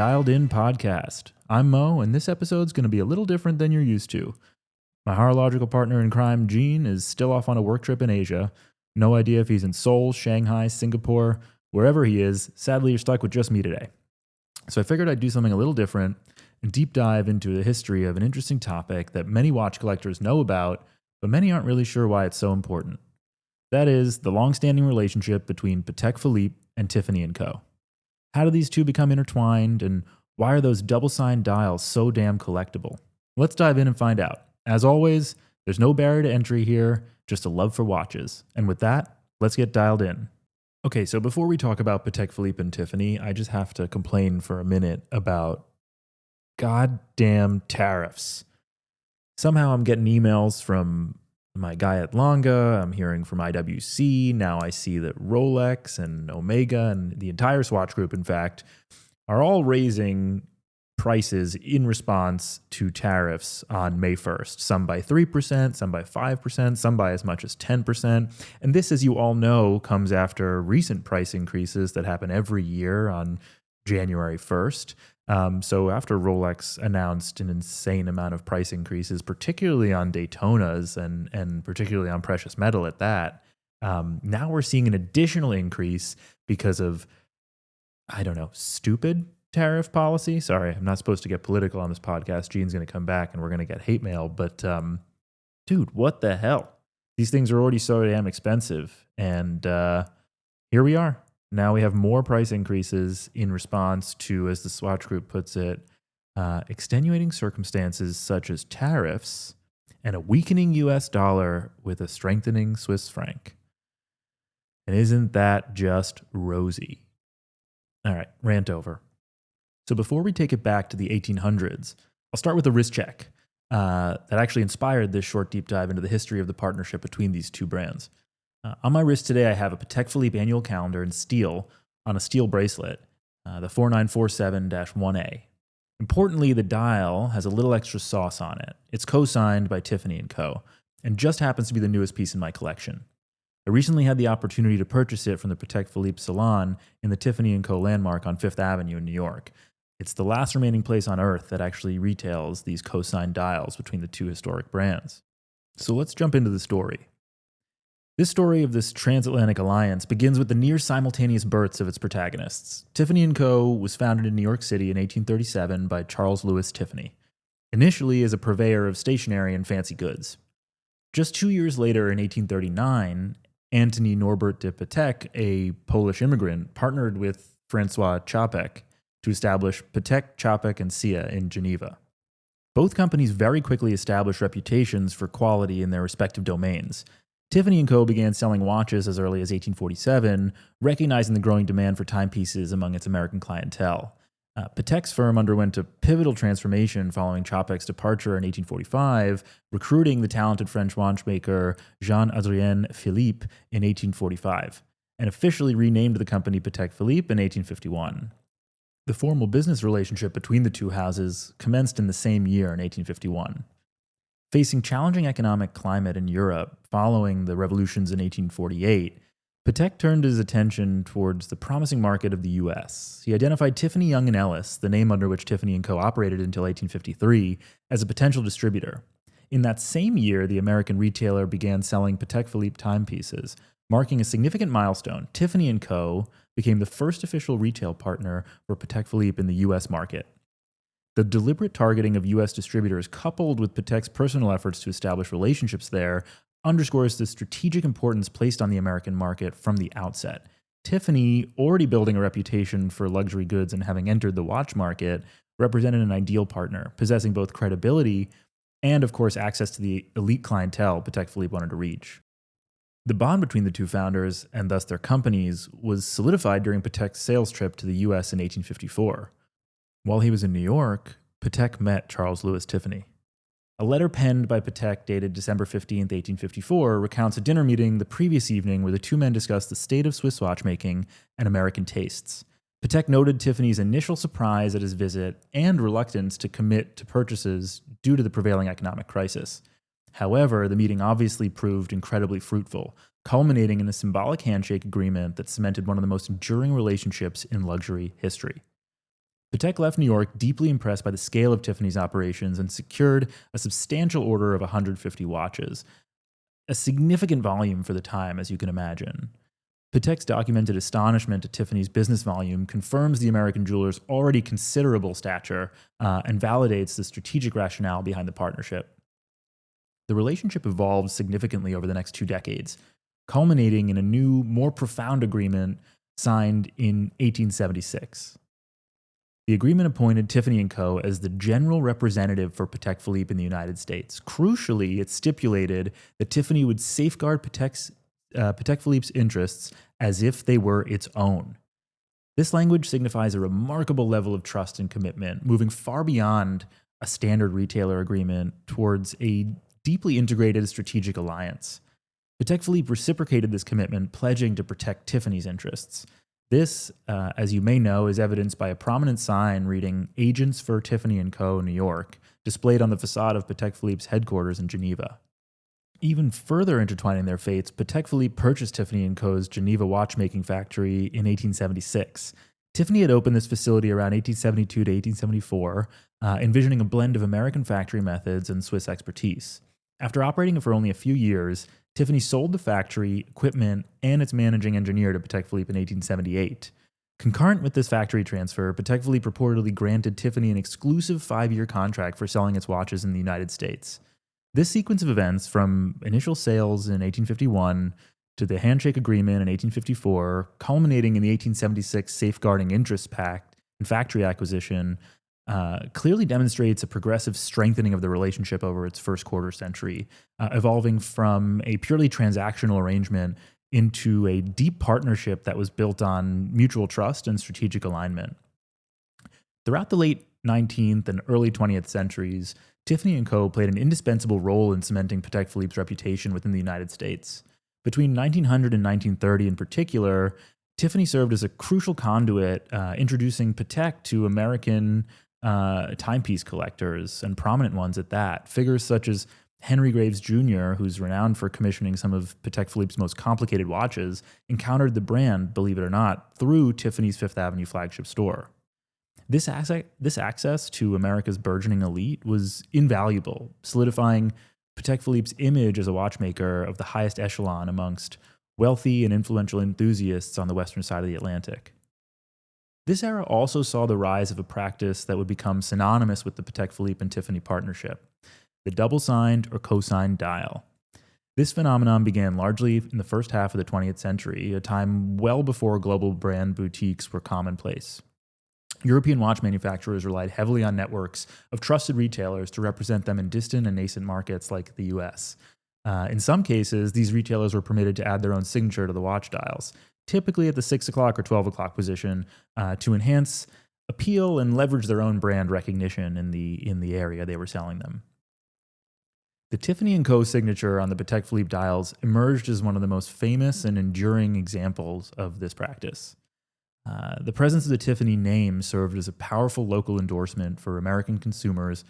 Dialed In podcast. I'm Mo, and this episode's going to be a little different than you're used to. My horological partner in crime, Gene, is still off on a work trip in Asia. No idea if he's in Seoul, Shanghai, Singapore, wherever he is. Sadly, you're stuck with just me today. So I figured I'd do something a little different and deep dive into the history of an interesting topic that many watch collectors know about, but many aren't really sure why it's so important. That is the long-standing relationship between Patek Philippe and Tiffany Co. How do these two become intertwined, and why are those double-signed dials so damn collectible? Let's dive in and find out. As always, there's no barrier to entry here, just a love for watches. And with that, let's get dialed in. Okay, so before we talk about Patek Philippe and Tiffany, I just have to complain for a minute about goddamn tariffs. Somehow I'm getting emails from my guy at Longa, I'm hearing from IWC, now I see that Rolex and Omega and the entire Swatch Group, in fact, are all raising prices in response to tariffs on May 1st. Some by 3%, some by 5%, some by as much as 10%. And this, as you all know, comes after recent price increases that happen every year on January 1st. So after Rolex announced an insane amount of price increases, particularly on Daytonas and particularly on precious metal at that, now we're seeing an additional increase because of, stupid tariff policy. Sorry, I'm not supposed to get political on this podcast. Gene's going to come back and we're going to get hate mail. But dude, what the hell? These things are already so damn expensive. And here we are. Now we have more price increases in response to, as the Swatch Group puts it, extenuating circumstances such as tariffs and a weakening US dollar with a strengthening Swiss franc. And isn't that just rosy? All right, rant over. So before we take it back to the 1800s, I'll start with a wrist check that actually inspired this short deep dive into the history of the partnership between these two brands. On my wrist today, I have a Patek Philippe annual calendar in steel on a steel bracelet, the 4947-1A. Importantly, the dial has a little extra sauce on it. It's co-signed by Tiffany Co. and just happens to be the newest piece in my collection. I recently had the opportunity to purchase it from the Patek Philippe Salon in the Tiffany Co. landmark on Fifth Avenue in New York. It's the last remaining place on Earth that actually retails these co-signed dials between the two historic brands. So let's jump into the story. This story of this transatlantic alliance begins with the near simultaneous births of its protagonists. Tiffany Co. was founded in New York City in 1837 by Charles Louis Tiffany, initially as a purveyor of stationery and fancy goods. Just 2 years later, in 1839, Antony Norbert de Patek, a Polish immigrant, partnered with Francois Czapek to establish Patek, Czapek, and Cia in Geneva. Both companies very quickly established reputations for quality in their respective domains. Tiffany Co. began selling watches as early as 1847, recognizing the growing demand for timepieces among its American clientele. Patek's firm underwent a pivotal transformation following Czapek's departure in 1845, recruiting the talented French watchmaker Jean-Adrien Philippe in 1845, and officially renamed the company Patek Philippe in 1851. The formal business relationship between the two houses commenced in the same year in 1851. Facing challenging economic climate in Europe following the revolutions in 1848, Patek turned his attention towards the promising market of the US. He identified Tiffany Young & Ellis, the name under which Tiffany Co. operated until 1853, as a potential distributor. In that same year, the American retailer began selling Patek Philippe timepieces, marking a significant milestone. Tiffany Co. became the first official retail partner for Patek Philippe in the US market. The deliberate targeting of U.S. distributors, coupled with Patek's personal efforts to establish relationships there, underscores the strategic importance placed on the American market from the outset. Tiffany, already building a reputation for luxury goods and having entered the watch market, represented an ideal partner, possessing both credibility and, of course, access to the elite clientele Patek Philippe wanted to reach. The bond between the two founders, and thus their companies, was solidified during Patek's sales trip to the U.S. in 1854. While he was in New York, Patek met Charles Louis Tiffany. A letter penned by Patek dated December 15, 1854, recounts a dinner meeting the previous evening where the two men discussed the state of Swiss watchmaking and American tastes. Patek noted Tiffany's initial surprise at his visit and reluctance to commit to purchases due to the prevailing economic crisis. However, the meeting obviously proved incredibly fruitful, culminating in a symbolic handshake agreement that cemented one of the most enduring relationships in luxury history. Patek left New York deeply impressed by the scale of Tiffany's operations and secured a substantial order of 150 watches, a significant volume for the time, as you can imagine. Patek's documented astonishment at Tiffany's business volume confirms the American jeweler's already considerable stature and validates the strategic rationale behind the partnership. The relationship evolved significantly over the next 2 decades, culminating in a new, more profound agreement signed in 1876. The agreement appointed Tiffany Co. as the general representative for Patek Philippe in the United States. Crucially, it stipulated that Tiffany would safeguard Patek Philippe's interests as if they were its own. This language signifies a remarkable level of trust and commitment, moving far beyond a standard retailer agreement towards a deeply integrated strategic alliance. Patek Philippe reciprocated this commitment, pledging to protect Tiffany's interests. This, as you may know, is evidenced by a prominent sign reading Agents for Tiffany Co. New York, displayed on the facade of Patek Philippe's headquarters in Geneva. Even further intertwining their fates, Patek Philippe purchased Tiffany & Co.'s Geneva watchmaking factory in 1876. Tiffany had opened this facility around 1872 to 1874, envisioning a blend of American factory methods and Swiss expertise. After operating it for only a few years, Tiffany sold the factory, equipment, and its managing engineer to Patek Philippe in 1878. Concurrent with this factory transfer, Patek Philippe reportedly granted Tiffany an exclusive 5-year contract for selling its watches in the United States. This sequence of events, from initial sales in 1851 to the Handshake Agreement in 1854, culminating in the 1876 Safeguarding Interests Pact and factory acquisition, clearly demonstrates a progressive strengthening of the relationship over its first quarter century, evolving from a purely transactional arrangement into a deep partnership that was built on mutual trust and strategic alignment. Throughout the late 19th and early 20th centuries, Tiffany & Co. played an indispensable role in cementing Patek Philippe's reputation within the United States. Between 1900 and 1930 in particular, Tiffany served as a crucial conduit, introducing Patek to American timepiece collectors, and prominent ones at that. Figures such as Henry Graves Jr., who's renowned for commissioning some of Patek Philippe's most complicated watches, encountered the brand, believe it or not, through Tiffany's Fifth Avenue flagship store. This access to America's burgeoning elite was invaluable, solidifying Patek Philippe's image as a watchmaker of the highest echelon amongst wealthy and influential enthusiasts on the western side of the Atlantic. This era also saw the rise of a practice that would become synonymous with the Patek Philippe and Tiffany partnership, the double-signed or co-signed dial. This phenomenon began largely in the first half of the 20th century, a time well before global brand boutiques were commonplace. European watch manufacturers relied heavily on networks of trusted retailers to represent them in distant and nascent markets like the US. In some cases, these retailers were permitted to add their own signature to the watch dials, typically at the 6 o'clock or 12 o'clock position, to enhance appeal and leverage their own brand recognition in the area they were selling them. The Tiffany & Co. signature on the Patek Philippe dials emerged as one of the most famous and enduring examples of this practice. The presence of the Tiffany name served as a powerful local endorsement for American consumers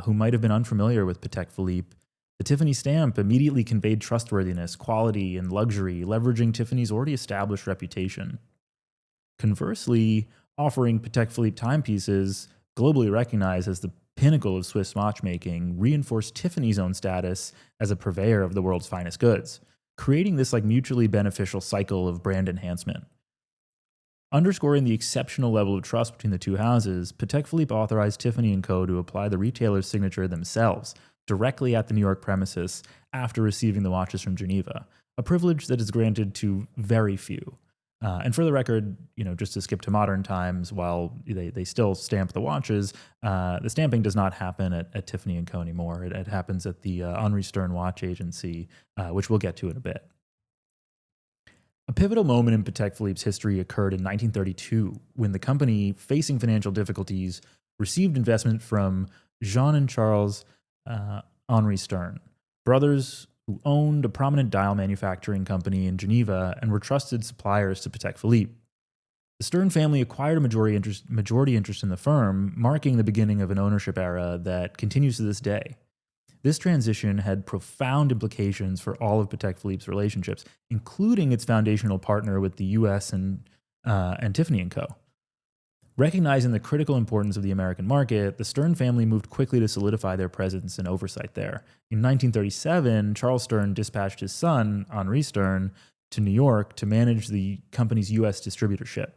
who might have been unfamiliar with Patek Philippe. The Tiffany stamp immediately conveyed trustworthiness, quality, and luxury, leveraging Tiffany's already established reputation. Conversely, offering Patek Philippe timepieces, globally recognized as the pinnacle of Swiss watchmaking, reinforced Tiffany's own status as a purveyor of the world's finest goods, creating this mutually beneficial cycle of brand enhancement. Underscoring the exceptional level of trust between the two houses, Patek Philippe authorized Tiffany & Co. to apply the retailer's signature themselves, directly at the New York premises after receiving the watches from Geneva, a privilege that is granted to very few. And for the record, just to skip to modern times, while they still stamp the watches, the stamping does not happen at Tiffany & Co. anymore. It happens at the Henri Stern Watch Agency, which we'll get to in a bit. A pivotal moment in Patek Philippe's history occurred in 1932, when the company, facing financial difficulties, received investment from Jean and Charles Henri Stern, brothers who owned a prominent dial manufacturing company in Geneva and were trusted suppliers to Patek Philippe. The Stern family acquired a majority interest in the firm, marking the beginning of an ownership era that continues to this day. This transition had profound implications for all of Patek Philippe's relationships, including its foundational partner with the US and Tiffany & Co. Recognizing the critical importance of the American market, the Stern family moved quickly to solidify their presence and oversight there. In 1937, Charles Stern dispatched his son, Henri Stern, to New York to manage the company's U.S. distributorship.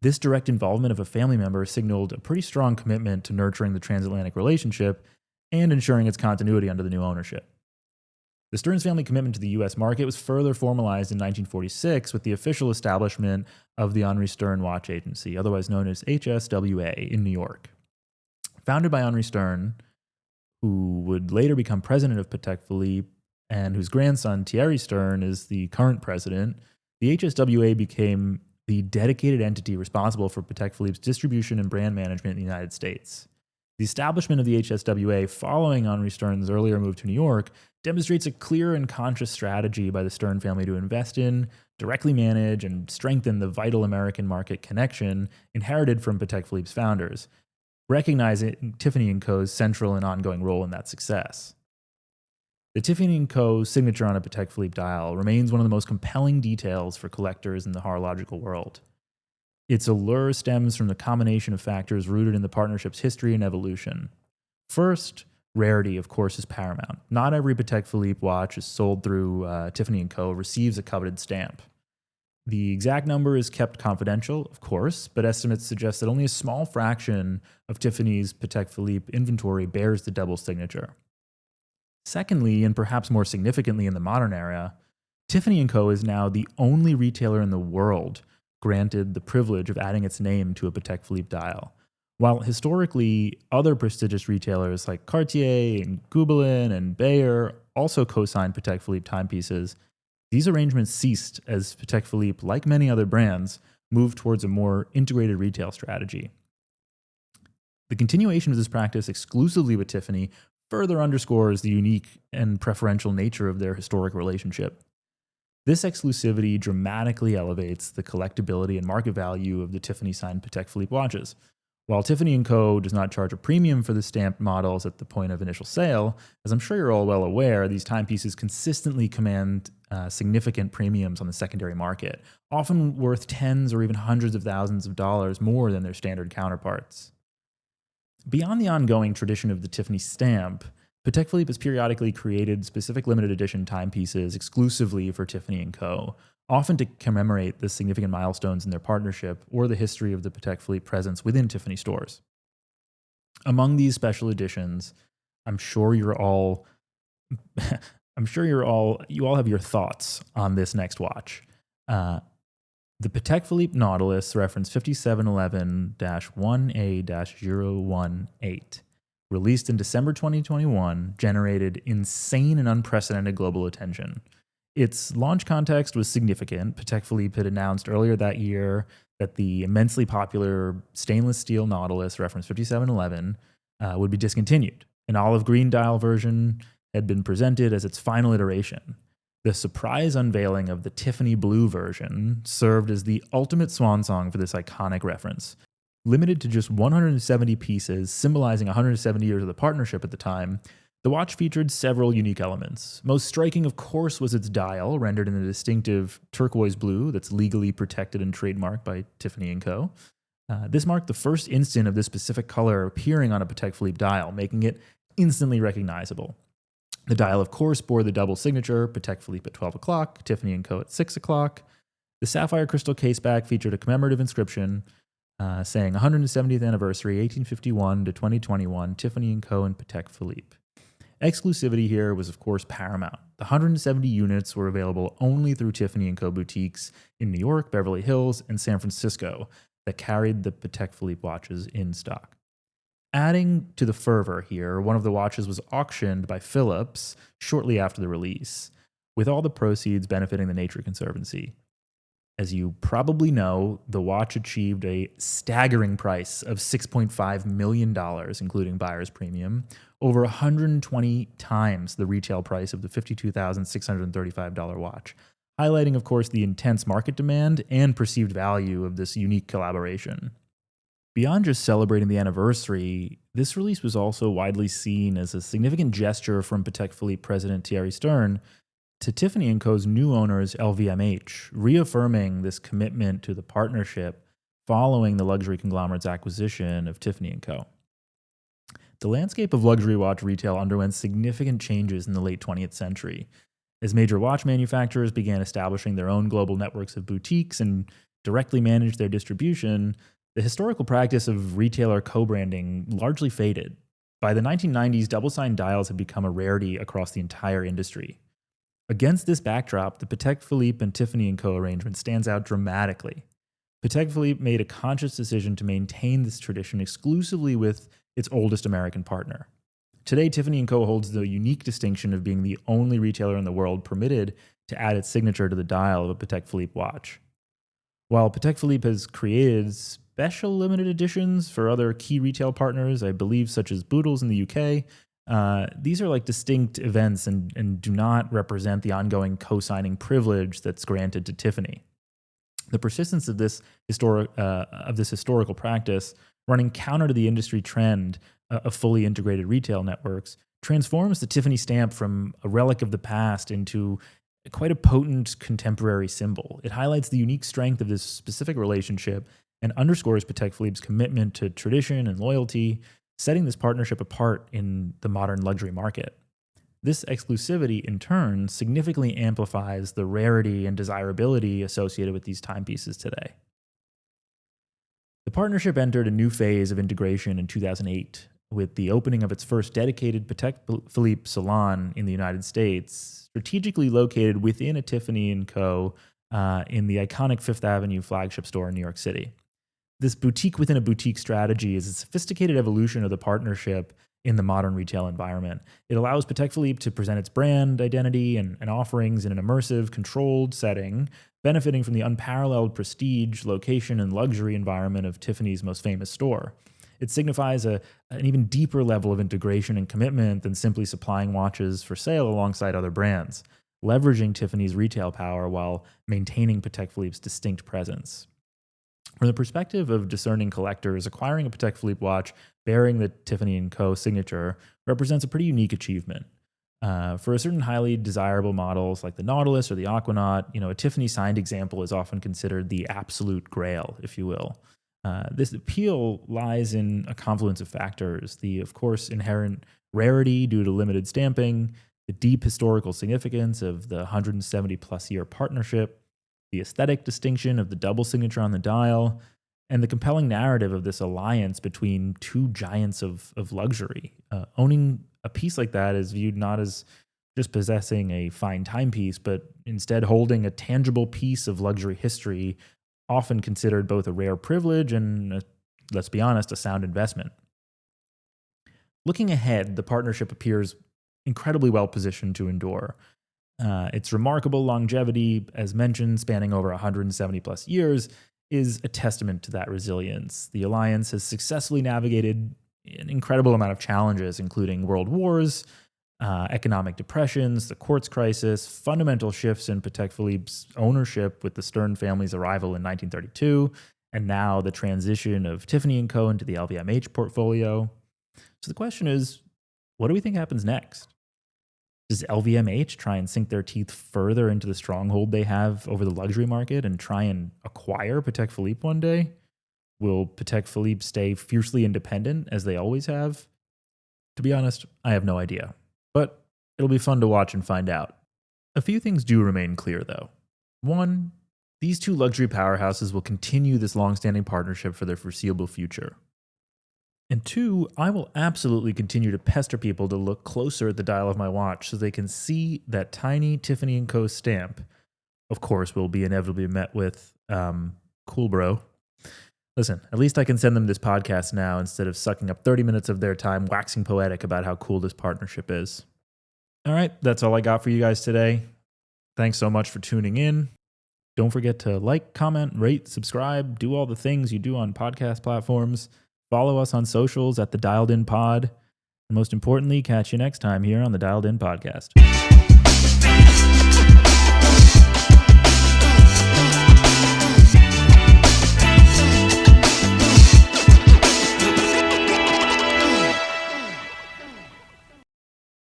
This direct involvement of a family member signaled a pretty strong commitment to nurturing the transatlantic relationship and ensuring its continuity under the new ownership. The Stearns family commitment to the U.S. market was further formalized in 1946 with the official establishment of the Henri Stern Watch Agency, otherwise known as HSWA, in New York. Founded by Henri Stern, who would later become president of Patek Philippe and whose grandson, Thierry Stern, is the current president, the HSWA became the dedicated entity responsible for Patek Philippe's distribution and brand management in the United States. The establishment of the HSWA following Henri Stern's earlier move to New York demonstrates a clear and conscious strategy by the Stern family to invest in, directly manage, and strengthen the vital American market connection inherited from Patek Philippe's founders, recognizing Tiffany Co's central and ongoing role in that success. The Tiffany Co. signature on a Patek Philippe dial remains one of the most compelling details for collectors in the horological world. Its allure stems from the combination of factors rooted in the partnership's history and evolution. First, rarity, of course, is paramount. Not every Patek Philippe watch is sold through Tiffany & Co. receives a coveted stamp. The exact number is kept confidential, of course, but estimates suggest that only a small fraction of Tiffany's Patek Philippe inventory bears the double signature. Secondly, and perhaps more significantly in the modern era, Tiffany & Co. is now the only retailer in the world granted the privilege of adding its name to a Patek Philippe dial. While historically other prestigious retailers like Cartier and Gobelin and Bayer also co-signed Patek Philippe timepieces, these arrangements ceased as Patek Philippe, like many other brands, moved towards a more integrated retail strategy. The continuation of this practice exclusively with Tiffany further underscores the unique and preferential nature of their historic relationship. This exclusivity dramatically elevates the collectability and market value of the Tiffany-signed Patek Philippe watches. While Tiffany & Co. does not charge a premium for the stamped models at the point of initial sale, as I'm sure you're all well aware, these timepieces consistently command significant premiums on the secondary market, often worth tens or even hundreds of thousands of dollars more than their standard counterparts. Beyond the ongoing tradition of the Tiffany stamp, Patek Philippe has periodically created specific limited edition timepieces exclusively for Tiffany & Co., often to commemorate the significant milestones in their partnership or the history of the Patek Philippe presence within Tiffany stores. Among these special editions, you all have your thoughts on this next watch. The Patek Philippe Nautilus, reference 5711-1A-018. Released in December 2021, generated insane and unprecedented global attention. Its launch context was significant. Patek Philippe had announced earlier that year that the immensely popular stainless steel Nautilus, reference 5711, would be discontinued. An olive green dial version had been presented as its final iteration. The surprise unveiling of the Tiffany blue version served as the ultimate swan song for this iconic reference. Limited to just 170 pieces, symbolizing 170 years of the partnership at the time, the watch featured several unique elements. Most striking, of course, was its dial, rendered in a distinctive turquoise blue that's legally protected and trademarked by Tiffany & Co. This marked the first instant of this specific color appearing on a Patek Philippe dial, making it instantly recognizable. The dial, of course, bore the double signature, Patek Philippe at 12 o'clock, Tiffany & Co. at 6 o'clock. The sapphire crystal caseback featured a commemorative inscription saying 170th anniversary, 1851 to 2021, Tiffany & Co. and Patek Philippe. Exclusivity here was, of course, paramount. The 170 units were available only through Tiffany & Co. boutiques in New York, Beverly Hills, and San Francisco that carried the Patek Philippe watches in stock. Adding to the fervor here, one of the watches was auctioned by Philips shortly after the release, with all the proceeds benefiting the Nature Conservancy. As you probably know, the watch achieved a staggering price of $6.5 million, including buyer's premium, over 120 times the retail price of the $52,635 watch, highlighting, of course, the intense market demand and perceived value of this unique collaboration. Beyond just celebrating the anniversary, this release was also widely seen as a significant gesture from Patek Philippe President Thierry Stern to Tiffany & Co.'s new owners LVMH, reaffirming this commitment to the partnership following the luxury conglomerate's acquisition of Tiffany Co. The landscape of luxury watch retail underwent significant changes in the late 20th century. As major watch manufacturers began establishing their own global networks of boutiques and directly managed their distribution, the historical practice of retailer co-branding largely faded. By the 1990s, double-signed dials had become a rarity across the entire industry. Against this backdrop, the Patek Philippe and Tiffany Co arrangement stands out dramatically. Patek Philippe made a conscious decision to maintain this tradition exclusively with its oldest American partner. Today, Tiffany Co holds the unique distinction of being the only retailer in the world permitted to add its signature to the dial of a Patek Philippe watch. While Patek Philippe has created special limited editions for other key retail partners, I believe such as Boodles in the UK, these are like distinct events and do not represent the ongoing co-signing privilege that's granted to Tiffany. The persistence of this historical practice, running counter to the industry trend of fully integrated retail networks, transforms the Tiffany stamp from a relic of the past into quite a potent contemporary symbol. It highlights the unique strength of this specific relationship and underscores Patek Philippe's commitment to tradition and loyalty, setting this partnership apart in the modern luxury market. This exclusivity, in turn, significantly amplifies the rarity and desirability associated with these timepieces today. The partnership entered a new phase of integration in 2008 with the opening of its first dedicated Patek Philippe salon in the United States, strategically located within a Tiffany Co. In the iconic Fifth Avenue flagship store in New York City. This boutique within a boutique strategy is a sophisticated evolution of the partnership in the modern retail environment. It allows Patek Philippe to present its brand identity and offerings in an immersive, controlled setting, benefiting from the unparalleled prestige, location, and luxury environment of Tiffany's most famous store. It signifies an even deeper level of integration and commitment than simply supplying watches for sale alongside other brands, leveraging Tiffany's retail power while maintaining Patek Philippe's distinct presence. From the perspective of discerning collectors, acquiring a Patek Philippe watch bearing the Tiffany Co. signature represents a pretty unique achievement. For a certain highly desirable models like the Nautilus or the Aquanaut, a Tiffany signed example is often considered the absolute grail, if you will. This appeal lies in a confluence of factors: the, of course, inherent rarity due to limited stamping, the deep historical significance of the 170-plus year partnership, the aesthetic distinction of the double signature on the dial, and the compelling narrative of this alliance between two giants of luxury. Owning a piece like that is viewed not as just possessing a fine timepiece, but instead holding a tangible piece of luxury history, often considered both a rare privilege and, let's be honest, a sound investment. Looking ahead, the partnership appears incredibly well positioned to endure. Its remarkable longevity, as mentioned, spanning over 170 plus years, is a testament to that resilience. The alliance has successfully navigated an incredible amount of challenges, including world wars, economic depressions, the quartz crisis, fundamental shifts in Patek Philippe's ownership with the Stern family's arrival in 1932, and now the transition of Tiffany Co. into the LVMH portfolio. So the question is, what do we think happens next? Does LVMH try and sink their teeth further into the stronghold they have over the luxury market and try and acquire Patek Philippe one day? Will Patek Philippe stay fiercely independent as they always have? To be honest, I have no idea. But it'll be fun to watch and find out. A few things do remain clear, though. One, these two luxury powerhouses will continue this long-standing partnership for their foreseeable future. And two, I will absolutely continue to pester people to look closer at the dial of my watch so they can see that tiny Tiffany & Co. stamp. Of course, we'll be inevitably met with, cool bro. Listen, at least I can send them this podcast now instead of sucking up 30 minutes of their time waxing poetic about how cool this partnership is. All right, that's all I got for you guys today. Thanks so much for tuning in. Don't forget to like, comment, rate, subscribe, do all the things you do on podcast platforms. Follow us on socials at The Dialed In Pod. And most importantly, catch you next time here on The Dialed In Podcast.